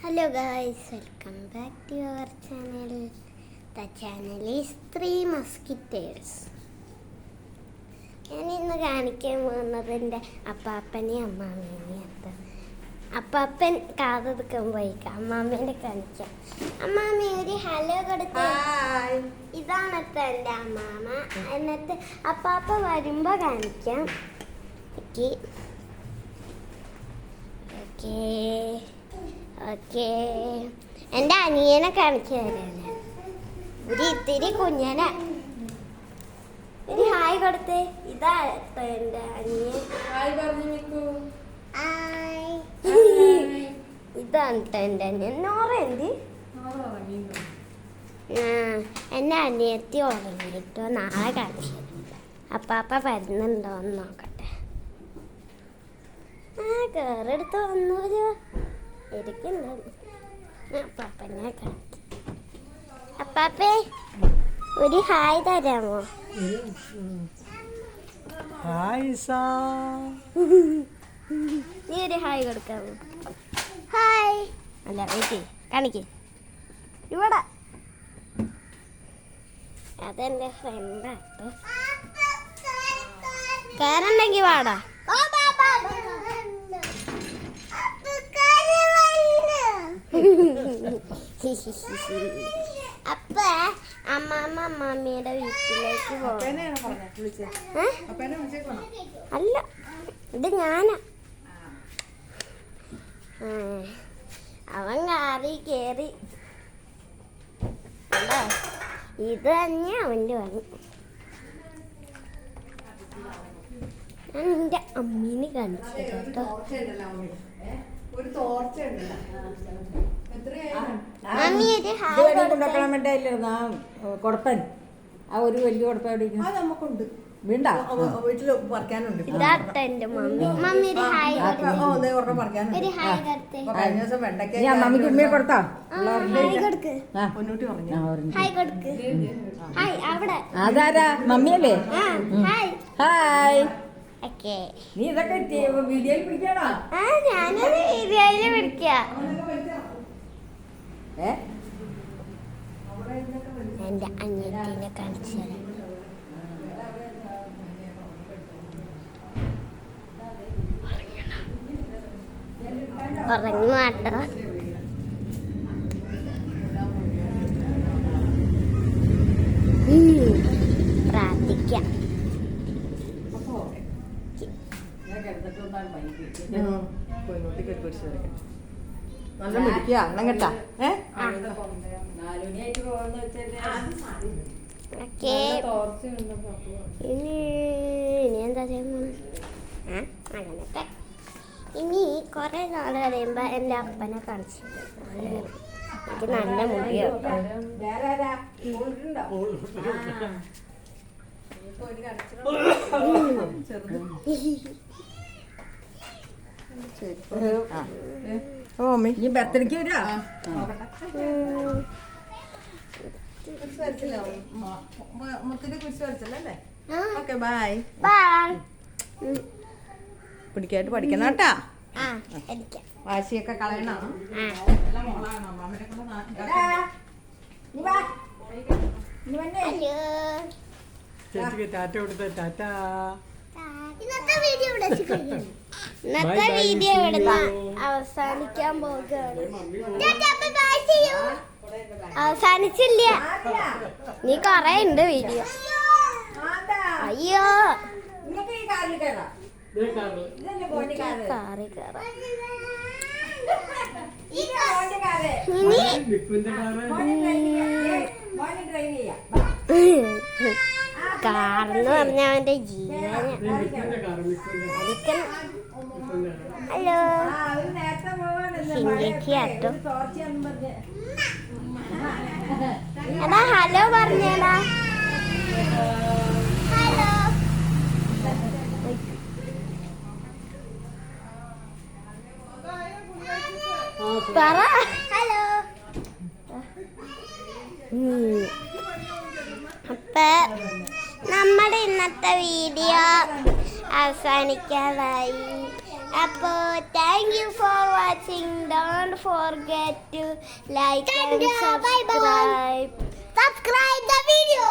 Hello guys, welcome back to our channel. The channel is Three Musketeers. ഞാൻ ഇന്ന് കാണിക്കാൻ പോകുന്നത് എൻ്റെ അപ്പാപ്പനെയും അമ്മാമ്മേനെയും. അപ്പാപ്പൻ കാതെടുക്കാൻ പോയിക്കാം, അമ്മാമ്മേനെ കാണിക്കാം. അമ്മാമ്മ ഒരു ഹലോ കൊടുത്ത്. ഇതാണ് എൻ്റെ അമ്മാമ്മ. എന്നിട്ട് അപ്പാപ്പ വരുമ്പോൾ കാണിക്കാം. Okay okay okay. എൻ്റെ അനിയനെ കാണിച്ചു തരാണ്. ഒരു ഇത്തിരി കുഞ്ഞന. ഒരു ഹായ് കൊടുത്തേ. ഇതാ എൻ്റെ അനിയൻ. ഇതാണ് എൻ്റെ അനിയൻ. നോറ എന്തി എൻ്റെ അനിയത്തി ഉറങ്ങിട്ടോ. നാളെ കാണിച്ചു അപ്പാപ്പ വരുന്നുണ്ടോന്ന് നോക്കട്ടെ. കേറെടുത്ത് വന്നൂര് ഇരിക്കുന്നുണ്ട്. അപ്പാപ്പനെ കാണിച്ചു. അപ്പാപ്പേ ഒരു ഹായ് തരാമോ? നീ ഒരു ഹായ് കൊടുക്കാമോ? ഹായ് അല്ല വെയിറ്റ് കാണിക്ക്. ഇവിടെ അതെന്റെ ഫ്രണ്ടാട്ടോ. കയറുണ്ടെങ്കി വാടാ. അപ്പ അമ്മാമ്മയുടെ വീട്ടിലേക്ക് പോകാം. അല്ല, ഇത് ഞാനാ. അവൻ കാറി കേറി. ഇത് തന്നെ അവൻ്റെ വന്നു. ഞാൻ എൻ്റെ അമ്മീനെ കാണിച്ചു കേട്ടോ. കൊടപ്പൻ ആ ഒരു വലിയ കൊടപ്പൻ നമുക്കുണ്ട്. വീണ്ടാ വീട്ടില് പറിക്കാനുണ്ട്. മമ്മിക്ക് ഉമ്മയെ കൊടുത്താ അതാരാ? മമ്മിയല്ലേ? ഹായ്. നീ ഇതൊക്കെ വീഡിയോയിൽ പിടിക്കാണോ? ഞാനത് വീഡിയോയില് പിടിക്കാം. എന്റെ അനിയത്തിനെ കാണിച്ചു തരാം. ഉറങ്ങു മാട്ടോ. പ്രാർത്ഥിക്കാം. നല്ല പിടിക്കുക അണ്ണം കേട്ടാ. ഇനി എന്താ ചെയ്യുന്നത്? അങ്ങനത്തെ ഇനി കുറെ നാള് കഴിയുമ്പോ എൻ്റെ അപ്പനെ കാണിച്ചു. എനിക്ക് നല്ല മുടിയാണ്. ഈ ബർത്ത്ഡേക്ക് വരാ. പിടിക്കായിട്ട് പഠിക്കണം കേട്ടാ. വാശിയൊക്കെ കളയണം. ഇന്നത്തെ വീഡിയോ ഇവിടുന്ന് അവസാനിക്കാൻ പോകുകയാണ്. അവസാനിച്ചില്ല, നീ കൊറേ ഉണ്ട് വീഡിയോ. അയ്യോ കാറി കയറാം. കാറെന്ന് പറഞ്ഞ അവന്റെ ജീവനാ. ഹലോ ഹിന്ദിക്കാട്ടോ. എടാ ഹലോ പറഞ്ഞേടാ. ഹലോ പറ. ഹലോ. അപ്പൊ നമ്മുടെ ഇന്നത്തെ വീഡിയോ അവസാനിക്കാറായി. അപ്പോൾ thank you for watching. Don't forget to like and subscribe. Subscribe the video.